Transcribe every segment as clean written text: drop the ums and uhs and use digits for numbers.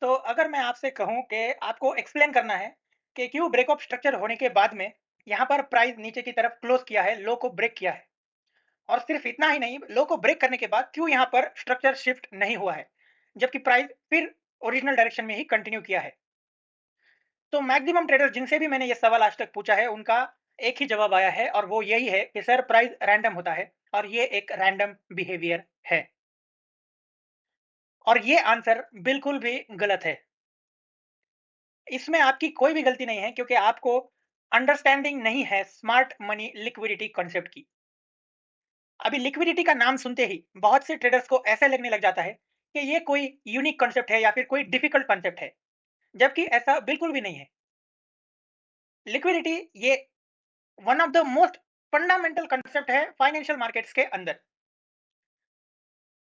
तो अगर मैं आपसे कहूँ कि आपको एक्सप्लेन करना है कि क्यों ब्रेकअप स्ट्रक्चर होने के बाद में यहाँ पर प्राइस नीचे की तरफ क्लोज़ किया है, लो को ब्रेक किया है और सिर्फ़ इतना ही नहीं, लो को ब्रेक करने के बाद क्यों यहाँ पर स्ट्रक्चर शिफ्ट नहीं हुआ है, जबकि प्राइस फिर ओरिजिनल डायरेक्शन में ही कंटिन्यू किया है। तो मैक्सिमम ट्रेडर्स जिनसे भी मैंने ये सवाल आज तक पूछा है, उनका एक ही जवाब आया है और वो यही है कि सर प्राइस रैंडम होता है और ये एक रैंडम बिहेवियर है। और ये आंसर बिल्कुल भी गलत है। इसमें आपकी कोई भी गलती नहीं है क्योंकि आपको अंडरस्टैंडिंग नहीं है स्मार्ट मनी लिक्विडिटी कॉन्सेप्ट की। अभी लिक्विडिटी का नाम सुनते ही बहुत से ट्रेडर्स को ऐसा लगने लग जाता है कि ये कोई यूनिक कॉन्सेप्ट है या फिर कोई डिफिकल्ट कॉन्सेप्ट है, जबकि ऐसा बिल्कुल भी नहीं है। लिक्विडिटी ये one of the most fundamental concept है फाइनेंशियल मार्केट्स के अंदर,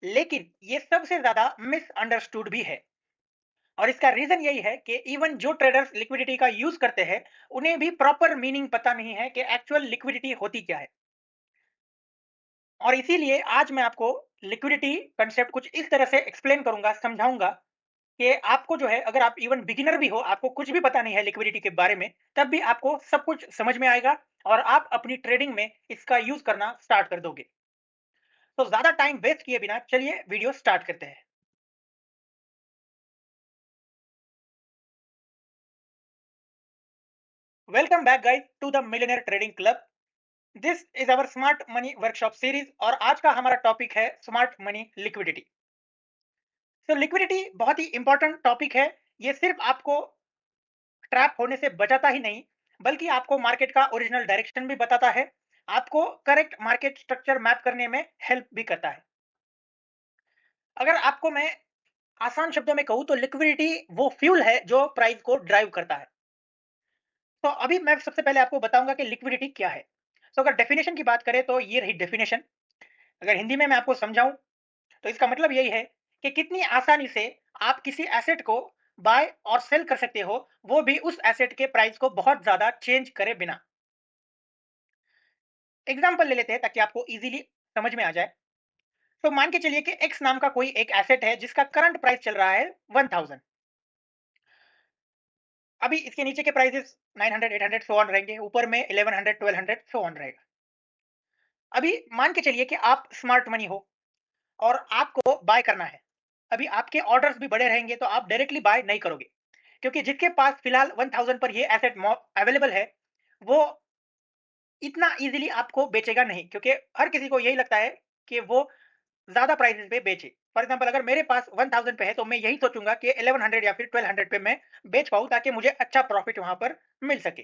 लेकिन ये सबसे ज्यादा मिसअंडरस्टूड भी है। और इसका रीजन यही है कि इवन जो ट्रेडर्स लिक्विडिटी का यूज करते हैं, उन्हें भी प्रॉपर मीनिंग पता नहीं है कि एक्चुअल लिक्विडिटी होती क्या है। और इसीलिए आज मैं आपको लिक्विडिटी कंसेप्ट कुछ इस तरह से एक्सप्लेन करूंगा, समझाऊंगा कि आपको जो है, अगर आप इवन बिगिनर भी हो, आपको कुछ भी पता नहीं है लिक्विडिटी के बारे में, तब भी आपको सब कुछ समझ में आएगा और आप अपनी ट्रेडिंग में इसका यूज करना स्टार्ट कर दोगे। तो ज्यादा टाइम वेस्ट किए बिना चलिए वीडियो स्टार्ट करते हैं। Welcome back guys to the millionaire trading club. This is our smart money workshop series और आज का हमारा टॉपिक है स्मार्ट मनी लिक्विडिटी। तो लिक्विडिटी बहुत ही इंपॉर्टेंट टॉपिक है। ये सिर्फ आपको ट्रैप होने से बचाता ही नहीं, बल्कि आपको मार्केट का ओरिजिनल डायरेक्शन भी बताता है, आपको करेक्ट मार्केट स्ट्रक्चर मैप करने में हेल्प भी करता है। अगर आपको मैं आसान शब्दों में कहूँ तो लिक्विडिटी वो फ्यूल है जो प्राइस को ड्राइव करता है। तो अभी मैं सबसे पहले आपको बताऊंगा कि लिक्विडिटी क्या है। तो अगर डेफिनेशन की बात करें तो ये रही डेफिनेशन। अगर हिंदी में मैं आपको समझाऊं तो इसका मतलब यही है कि कितनी आसानी से आप किसी एसेट को बाय और सेल कर सकते हो, वो भी उस एसेट के प्राइस को बहुत ज्यादा चेंज करे बिना। एग्जांपल ले लेते हैं ताकि आपको इजीली समझ में आ जाए। तो मान के चलिए कि एक्स नाम का कोई एक एसेट है जिसका करंट प्राइस चल रहा है 1000। अभी इसके नीचे के प्राइसेस 900 800 सो ऑन रहेंगे, ऊपर में 1100 1200 सो ऑन रहेगा। अभी मान के चलिए कि आप स्मार्ट मनी हो और आपको बाय करना है। अभी आपके ऑर्डर्स भी बड़े रहेंगे तो आप डायरेक्टली बाय नहीं करोगे, क्योंकि जिसके पास फिलहाल 1000 पर ये एसेट अवेलेबल है, वो इतना इजीली आपको बेचेगा नहीं, क्योंकि हर किसी को यही लगता है कि वो ज्यादा प्राइसेस पे बेचे। फॉर एग्जांपल अगर मेरे पास 1000 पे है तो मैं यही सोचूंगा कि 1100 या फिर 1200 पे मैं बेच पाऊं ताकि मुझे अच्छा प्रॉफिट वहां पर मिल सके।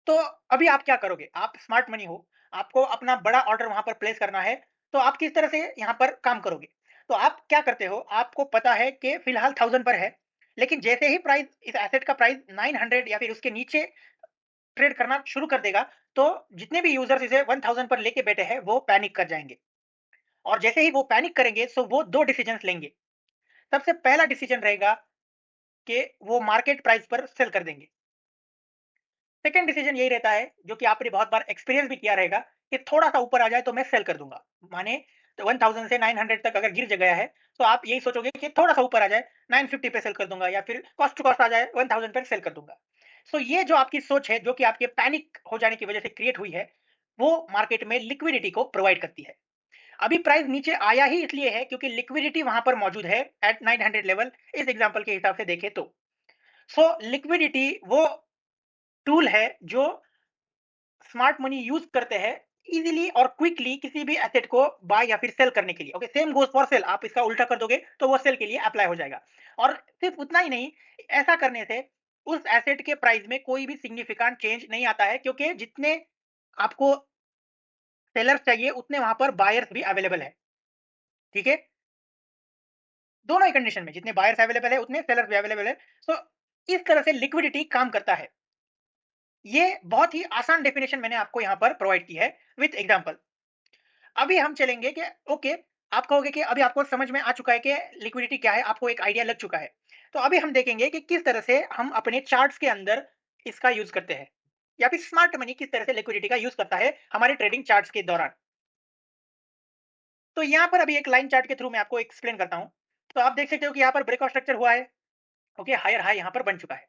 तो अभी आप क्या करोगे, आप स्मार्ट मनी हो, आपको अपना बड़ा ऑर्डर वहां पर प्लेस करना है। तो आप किस तरह से यहाँ पर काम करोगे? तो आप क्या करते हो, आपको पता है कि फिलहाल 1000 पर है, लेकिन जैसे ही प्राइस इस एसेट का प्राइस 900 या फिर उसके नीचे ट्रेड करना शुरू कर देगा, तो जितने भी यूजर्स इसे 1000 पर लेके बैठे हैं वो पैनिक कर जाएंगे। और जैसे ही वो पैनिक करेंगे तो वो दो डिसीजन लेंगे। सबसे पहला डिसीजन रहेगा कि वो मार्केट प्राइस पर सेल कर देंगे। सेकंड डिसीजन यही रहता है, जो कि आपने बहुत बार एक्सपीरियंस भी किया रहेगा, कि थोड़ा सा ऊपर आ जाए तो मैं सेल कर दूंगा। माने तो 1000 से 900 तक अगर गिर गया है, तो आप यही सोचोगे कि थोड़ा सा ऊपर आ जाए 950 पे सेल कर दूंगा, या फिर कॉस्ट टू कॉस्ट आ जाए 1000 पर सेल कर दूंगा। सो ये जो आपकी सोच है, जो कि आपके पैनिक हो जाने की वजह से क्रिएट हुई है, वो मार्केट में लिक्विडिटी को प्रोवाइड करती है। अभी प्राइस नीचे आया ही इसलिए है क्योंकि लिक्विडिटी वहां पर मौजूद है एट 900 लेवल, इस एग्जांपल के हिसाब से देखें तो। सो लिक्विडिटी वो टूल है जो स्मार्ट मनी यूज करते हैं इजीली और क्विकली किसी भी एसेट को बाय या फिर सेल करने के लिए। Okay, same goes for sale, आप इसका उल्टा कर दोगे तो वो सेल के लिए अप्लाई हो जाएगा। और सिर्फ उतना ही नहीं, ऐसा करने से उस एसेट के प्राइस में कोई भी सिग्निफिकेंट चेंज नहीं आता है, क्योंकि जितने आपको सेलर्स चाहिए उतने वहां पर बायर्स भी अवेलेबल है। ठीक है, दोनों ही कंडीशन में जितने बायर्स अवेलेबल है उतने सेलर्स भी अवेलेबल है। सो इस तरह से लिक्विडिटी काम करता है। ये बहुत ही आसान डेफिनेशन मैंने आपको यहाँ पर प्रोवाइड की है विथ एग्जांपल। अभी हम चलेंगे कि ओके, आप कहोगे कि अभी आपको समझ में आ चुका है कि लिक्विडिटी क्या है, आपको एक आइडिया लग चुका है। तो अभी हम देखेंगे कि किस तरह से हम अपने चार्ट्स के अंदर इसका यूज करते हैं, या फिर स्मार्ट मनी किस तरह से लिक्विडिटी का यूज करता है हमारे ट्रेडिंग चार्ट्स के दौरान। तो यहाँ पर अभी एक लाइन चार्ट के थ्रू मैं आपको एक्सप्लेन करता हूँ तो आप देख सकते हो कि यहाँ पर ब्रेकआउट स्ट्रक्चर हुआ है, ओके, हायर हाई यहाँ पर बन चुका है।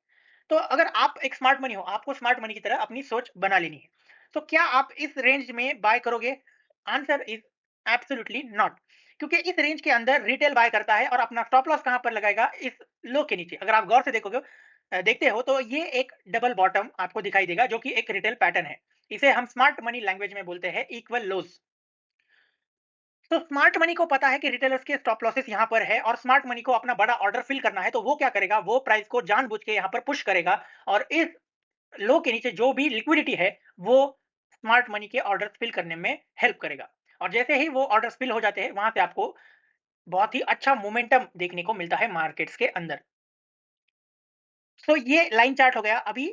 तो अगर आप एक स्मार्ट मनी हो, आपको स्मार्ट मनी की तरह अपनी सोच बना लेनी है। तो क्या आप इस रेंज में बाय करोगे? आंसर इज एब्सोल्युटली नॉट, क्योंकि इस रेंज के अंदर रिटेल बाय करता है और अपना स्टॉप लॉस कहाँ पर लगाएगा? इस लो के नीचे। अगर आप गौर से देखोगे, देखते हो तो ये एक डबल बॉटम आपको दिखाई देगा, जो कि एक रिटेल पैटर्न है। इसे हम स्मार्ट मनी लैंग्वेज में बोलते हैं इक्वल लोज। तो स्मार्ट मनी को पता है कि रिटेलर्स के स्टॉप लॉसेस यहाँ पर है और स्मार्ट मनी को अपना बड़ा ऑर्डर फिल करना है, तो वो क्या करेगा? वो प्राइस को जानबूझ के यहाँ पर पुश करेगा और इस लो के नीचे जो भी लिक्विडिटी है, वो स्मार्ट मनी के ऑर्डर्स फिल करने में हेल्प करेगा। और जैसे ही वो ऑर्डर्स फिल हो जाते हैं, वहां से आपको बहुत ही अच्छा मोमेंटम देखने को मिलता है मार्केट्स के अंदर। सो ये लाइन चार्ट हो गया। अभी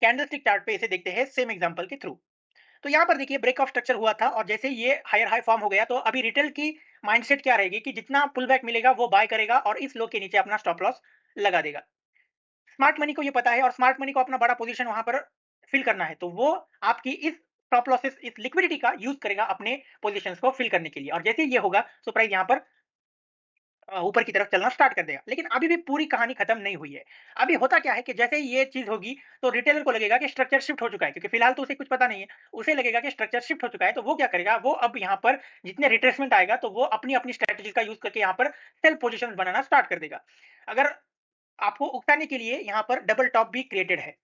कैंडलस्टिक चार्ट पे इसे देखते हैं सेम एग्जांपल के थ्रू। तो यहाँ पर देखिए ब्रेक ऑफ स्ट्रक्चर हुआ था और जैसे ये हायर हाई फॉर्म हो गया, तो अभी रिटेल की माइंडसेट क्या रहेगी कि जितना पुल बैक मिलेगा वो बाय करेगा और इस लो के नीचे अपना स्टॉप लॉस लगा देगा। स्मार्ट मनी को ये पता है और स्मार्ट मनी को अपना बड़ा पोजीशन वहां पर फिल करना है, तो वो आपकी इस स्टॉप लॉसेस, इस लिक्विडिटी का यूज करेगा अपने पोजीशंस को फिल करने के लिए। और जैसे ही ये होगा, तो प्राइस यहाँ पर ऊपर की तरफ चलना स्टार्ट कर देगा। लेकिन अभी भी पूरी कहानी खत्म नहीं हुई है। अभी होता क्या है कि जैसे ही ये चीज होगी, तो रिटेलर को लगेगा कि स्ट्रक्चर शिफ्ट हो चुका है, क्योंकि फिलहाल तो उसे कुछ पता नहीं है। उसे लगेगा कि स्ट्रक्चर शिफ्ट हो चुका है, तो वो क्या करेगा? वो अब यहाँ पर जितने रिट्रेसमेंट आएगा, तो वो अपनी अपनी स्ट्रेटेजी का यूज करके यहाँ पर सेल पोजिशन बनाना स्टार्ट कर देगा। अगर आपको उकसाने के लिए यहाँ पर डबल टॉप भी क्रिएटेड है।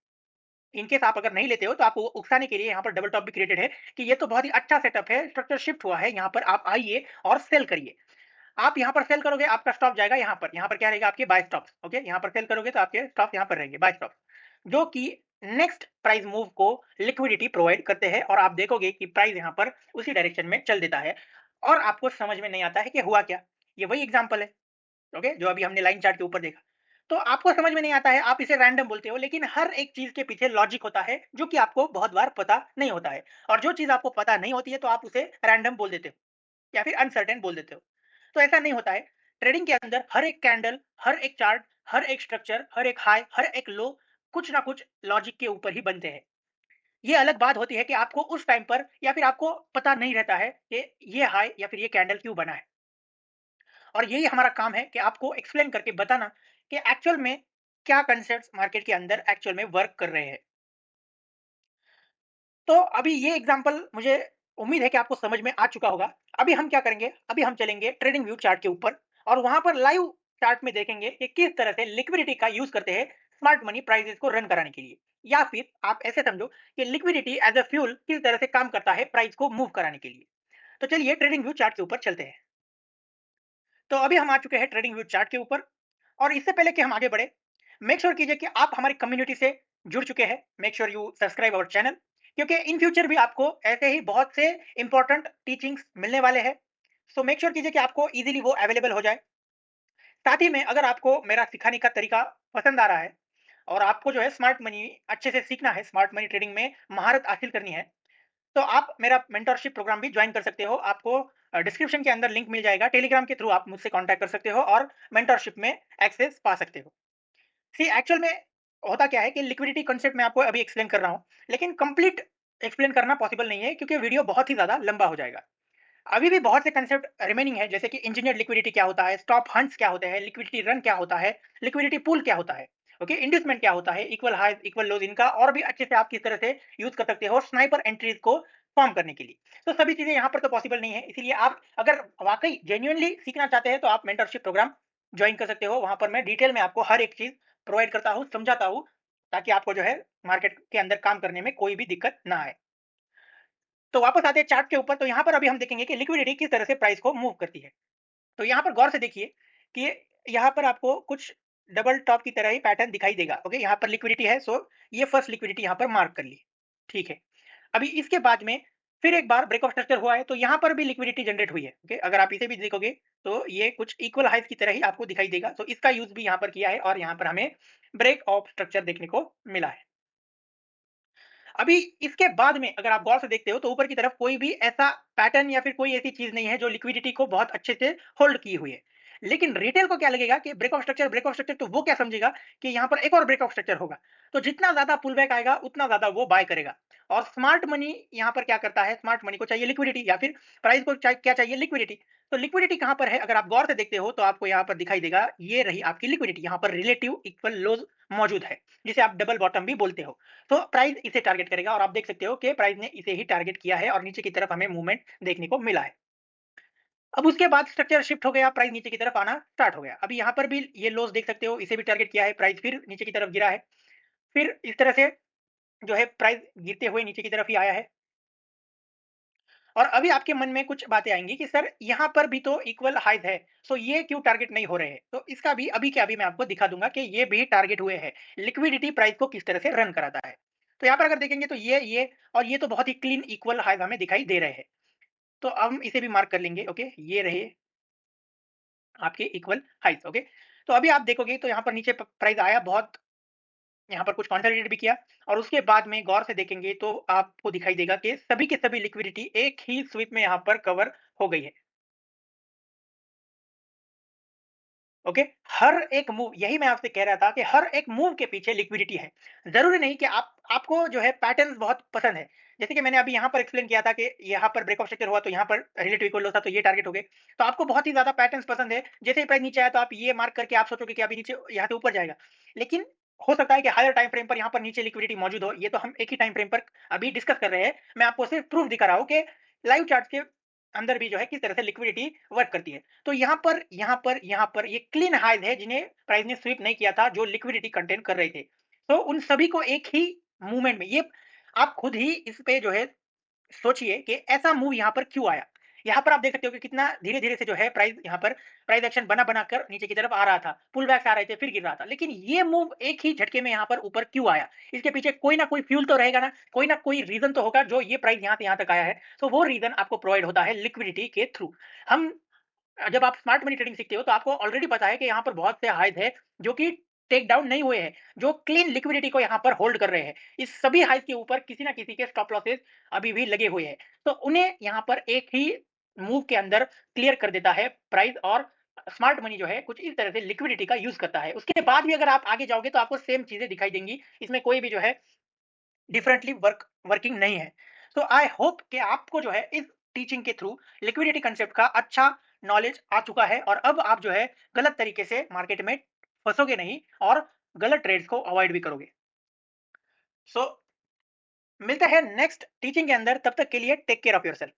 इनकेस आप अगर नहीं लेते हो, तो आपको उकसाने के लिए यहाँ पर डबल टॉप भी क्रिएटेड है कि ये तो बहुत ही अच्छा सेटअप है, स्ट्रक्चर शिफ्ट हुआ है, यहाँ पर आप आइए और सेल करिए। आप यहाँ पर सेल करोगे, आपका स्टॉप जाएगा यहाँ पर। यहाँ पर क्या रहेगा? आपके बाय स्टॉप्स। ओके, यहाँ पर सेल करोगे तो आपके स्टॉप यहाँ पर रहेंगे, बाय स्टॉप्स, जो कि नेक्स्ट प्राइस मूव को लिक्विडिटी प्रोवाइड करते हैं। और आप देखोगे कि प्राइस यहाँ पर उसी डायरेक्शन में चल देता है और आपको समझ में नहीं आता है कि हुआ क्या। ये वही एग्जांपल है, ओके, जो अभी हमने लाइन चार्ट के ऊपर देखा। तो आपको समझ में नहीं आता है, आप इसे रैंडम बोलते हो, लेकिन हर एक चीज के पीछे लॉजिक होता है, जो कि आपको बहुत बार पता नहीं होता है। और जो चीज आपको पता नहीं होती है, तो आप उसे रैंडम बोल देते हो या फिर अनसर्टेन बोल देते हो। तो ऐसा नहीं होता है। ट्रेडिंग के अंदर हर एक कैंडल, हर एक चार्ट, हर एक स्ट्रक्चर, हर एक हाई, हर एक लो कुछ ना कुछ लॉजिक के ऊपर ही बनते हैं। ये अलग बात होती है कि आपको उस टाइम पर या फिर आपको पता नहीं रहता है कि ये हाई या फिर ये कैंडल क्यों बना है। और यही हमारा काम है कि आपको एक्सप्लेन करके बताना कि एक्चुअल में क्या कंसेप्ट्स मार्केट के अंदर एक्चुअल में वर्क कर रहे हैं। तो अभी ये एग्जांपल मुझे उम्मीद है कि आपको समझ में आ चुका होगा। अभी हम क्या करेंगे? अभी हम चलेंगे ट्रेडिंग व्यू चार्ट के ऊपर और वहां पर लाइव चार्ट में देखेंगे कि किस तरह से लिक्विडिटी का यूज करते हैं स्मार्ट मनी प्राइसेस को रन कराने के लिए। या फिर आप ऐसे समझो कि लिक्विडिटी एज अ फ्यूल किस तरह से काम करता है प्राइस को मूव कराने के लिए। तो चलिए ट्रेडिंग व्यू चार्ट के ऊपर चलते हैं। तो अभी हम आ चुके हैं ट्रेडिंग व्यू चार्ट के ऊपर और इससे पहले कि हम आगे बढ़े, मेक श्योर कीजिए कि आप हमारी कम्युनिटी से जुड़ चुके हैं। Make sure you subscribe our channel, क्योंकि इन फ्यूचर भी आपको ऐसे ही बहुत से इंपॉर्टेंट टीचिंग्स मिलने वाले हैं। सो मेक श्योर कीजिए कि आपको इजीली वो अवेलेबल हो जाए। साथ ही में अगर आपको मेरा सिखाने का तरीका पसंद आ रहा है और आपको जो है स्मार्ट मनी अच्छे से सीखना है, स्मार्ट मनी ट्रेडिंग में महारत हासिल करनी है, तो आप मेरा मेंटरशिप प्रोग्राम भी ज्वाइन कर सकते हो। आपको डिस्क्रिप्शन के अंदर लिंक मिल जाएगा, टेलीग्राम के थ्रू आप मुझसे कांटेक्ट कर सकते हो और मेंटरशिप में एक्सेस पा सकते हो। सी एक्चुअल में होता क्या है कि लिक्विडिटी कॉन्सेप्ट मैं आपको अभी एक्सप्लेन कर रहा हूँ, लेकिन कंप्लीट एक्सप्लेन करना पॉसिबल नहीं है, क्योंकि वीडियो बहुत ही ज़्यादा लंबा हो जाएगा। अभी भी बहुत से कंसेप्ट रिमेनिंग है, जैसे कि इंजीनियर्ड लिक्विडिटी क्या होता है, स्टॉप हंट्स क्या होते हैं, लिक्विडिटी रन क्या होता है, लिक्विडिटी पूल क्या होता है, ओके, इंड्यूसमेंट क्या होता है, इक्वल हाइज इक्वल लोज, इनका और भी अच्छे से आप किस तरह से यूज कर सकते हो स्नाइपर एंट्रीज को फॉर्म करने के लिए। तो सभी चीजें यहाँ पर तो पॉसिबल नहीं है, इसीलिए आप अगर वाकई जेन्युइनली सीखना चाहते हैं, तो आप मेंटरशिप प्रोग्राम ज्वाइन कर सकते हो। वहां पर मैं डिटेल में आपको हर एक चीज प्रोवाइड करता हूँ, समझाता हूँ, ताकि आपको जो है मार्केट के अंदर काम करने में कोई भी दिक्कत ना आए। तो वापस आते हैं चार्ट के ऊपर। तो यहाँ पर अभी हम देखेंगे कि लिक्विडिटी किस तरह से प्राइस को मूव करती है। तो यहाँ पर गौर से देखिए कि यहाँ पर आपको कुछ डबल टॉप की तरह ही पैटर्न दिखाई देगा। ओके, यहाँ पर लिक्विडिटी है, सो ये फर्स्ट लिक्विडिटी यहाँ पर मार्क कर ली। ठीक है, अभी इसके बाद में फिर एक बार ब्रेक ऑफ स्ट्रक्चर हुआ है, तो यहाँ पर भी लिक्विडिटी जनरेट हुई है। ओके, अगर आप इसे भी देखोगे, तो ये कुछ इक्वल हाइज की तरह ही आपको दिखाई देगा। तो इसका यूज भी यहाँ पर किया है और यहाँ पर हमें ब्रेक ऑफ स्ट्रक्चर देखने को मिला है। अभी इसके बाद में अगर आप गौर से देखते हो, तो ऊपर की तरफ कोई भी ऐसा पैटर्न या फिर कोई ऐसी चीज नहीं है जो लिक्विडिटी को बहुत अच्छे से होल्ड की हुई है। लेकिन रिटेल को क्या लगेगा कि ब्रेक ऑफ स्ट्रक्चर तो वो क्या समझेगा कि यहाँ पर एक और ब्रेक ऑफ स्ट्रक्चर होगा। तो जितना ज़्यादा पुल बैक आएगा, उतना ज़्यादा वो बाय करेगा। और स्मार्ट मनी यहाँ पर क्या करता है, स्मार्ट मनी को चाहिए लिक्विडिटी या फिर प्राइस को क्या चाहिए, लिक्विडिटी। तो लिक्विडिटी कहाँ पर है, अगर आप गौर से देखते हो तो आपको यहाँ पर दिखाई देगा, ये रही आपकी लिक्विडिटी। यहाँ पर रिलेटिव इक्वल लोज मौजूद है, जिसे आप डबल बॉटम भी बोलते हो। तो प्राइस इसे टारगेट करेगा और आप देख सकते हो कि प्राइस ने इसे ही टारगेट किया है और नीचे की तरफ हमें मूवमेंट देखने को मिला है। अब उसके बाद स्ट्रक्चर शिफ्ट हो गया, प्राइस नीचे की तरफ आना स्टार्ट हो गया। अभी यहाँ पर भी ये लोस देख सकते हो, इसे भी टारगेट किया है, प्राइस फिर नीचे की तरफ गिरा है। फिर इस तरह से जो है प्राइस गिरते हुए नीचे की तरफ ही आया है। और अभी आपके मन में कुछ बातें आएँगी कि सर यहाँ पर भी तो इक्वल हाइज़ है, सो ये क्यों टारगेट नहीं हो रहे हैं? तो इसका भी अभी के अभी मैं आपको दिखा दूँगा कि ये भी टारगेट हुए हैं। लिक्विडिटी प्राइस को किस तरह से रन कराता है। तो यहाँ पर अगर देखेंगे तो ये और ये तो बहुत ही क्लीन इक्वल हाइज़ हमें दिखाई दे रहे हैं। तो हम इसे भी मार्क कर लेंगे, ओके? ये रहे आपके इक्वल हाइज़, ओके? तो अभी आप देखोगे तो यहाँ पर नीचे प प्राइस आया, बहुत यहाँ पर कुछ कंसोलिडेट भी किया और उसके बाद में गौर से देखेंगे तो आपको दिखाई देगा कि सभी के सभी लिक्विडिटी एक ही स्वीप में यहाँ पर कवर हो गई है। ओके, हर एक मूव, यही मैं आपसे कह रहा था कि हर एक मूव के पीछे लिक्विडिटी है। ज़रूरी नहीं कि आपको जो है पैटर्न्स बहुत पसंद है। जैसे कि मैंने अभी यहाँ पर एक्सप्लेन किया था कि यहाँ पर ब्रेक ऑफ स्ट्रक्चर हुआ तो यहाँ पर रिलेटिव इक्वल लो था तो ये टारगेट हो गए। तो आपको बहुत ही ज़्यादा पैटर्न्स पसंद है। जैसे ही प्राइस नीचे आया तो आप ये मार्क करके आप सोचोगे कि अभी नीचे यहाँ से ऊपर जाएगा। लेकिन हो सकता है कि हायर टाइम फ्रेम पर यहाँ पर नीचे लिक्विडिटी मौजूद हो। ये तो हम एक ही टाइम फ्रेम पर अभी डिस्कस कर रहे हैं। मैं आपको सिर्फ प्रूफ दिखा रहा हूँ कि लाइव चार्ट्स के अंदर भी जो है किस तरह से लिक्विडिटी वर्क करती है। तो यहाँ पर ये क्लीन हाइज़ है जिन्हें प्राइस ने स्वीप नहीं किया था, जो लिक्विडिटी कंटेन कर रहे थे। तो उन सभी को एक ही मूवमेंट में ये आप खुद ही इस पे जो है सोचिए कि ऐसा मूव यहाँ पर क्यों आया? यहाँ पर आप देख सकते हो कि कितना धीरे-धीरे से जो है प्राइस यहाँ पर प्राइस एक्शन बना-बना कर नीचे की तरफ आ रहा था। पुल बैक्स आ रहे थे, फिर गिर रहा था। लेकिन ये मूव एक ही झटके में यहाँ पर ऊपर क्यों आया? इसके पीछे कोई ना कोई फ्यूल तो रहेगा ना, कोई ना कोई रीज़न तो होगा जो ये प्राइस यहाँ से यहाँ तक आया है। तो वो रीज़न आपको प्रोवाइड होता है लिक्विडिटी के थ्रू। हम जब आप स्मार्ट मनी ट्रेडिंग सीखते हो तो आपको ऑलरेडी पता है कि यहाँ पर बहुत से हाइज़ है जो कि टेक डाउन नहीं हुए हैं, जो क्लीन लिक्विडिटी को यहाँ पर होल्ड कर रहे हैं। इस सभी हाइज़ के ऊपर किसी न किसी के स्टॉप लॉसेस अभी भी लगे हुए हैं। तो उन्हें यहाँ पर एक ही मूव के अंदर क्लियर कर देता है प्राइस, और स्मार्ट मनी जो है कुछ इस तरह से लिक्विडिटी का यूज़ करता है। उसके बाद भी अगर आप आगे जाओगे तो आपको सेम चीज़ें दिखाई देंगी। इसमें कोई भी जो है डिफरेंटली वर्किंग नहीं है। तो आई होप कि आपको जो है इस टीचिंग के थ्रू लिक्विडिटी कंसेप्ट का अच्छा नॉलेज आ चुका है और अब आप जो है गलत तरीके से मार्केट में फंसोगे नहीं और गलत ट्रेड्स को अवॉइड भी करोगे। सो मिलते हैं नेक्स्ट टीचिंग के अंदर, तब तक के लिए टेक केयर ऑफ योरसेल्फ।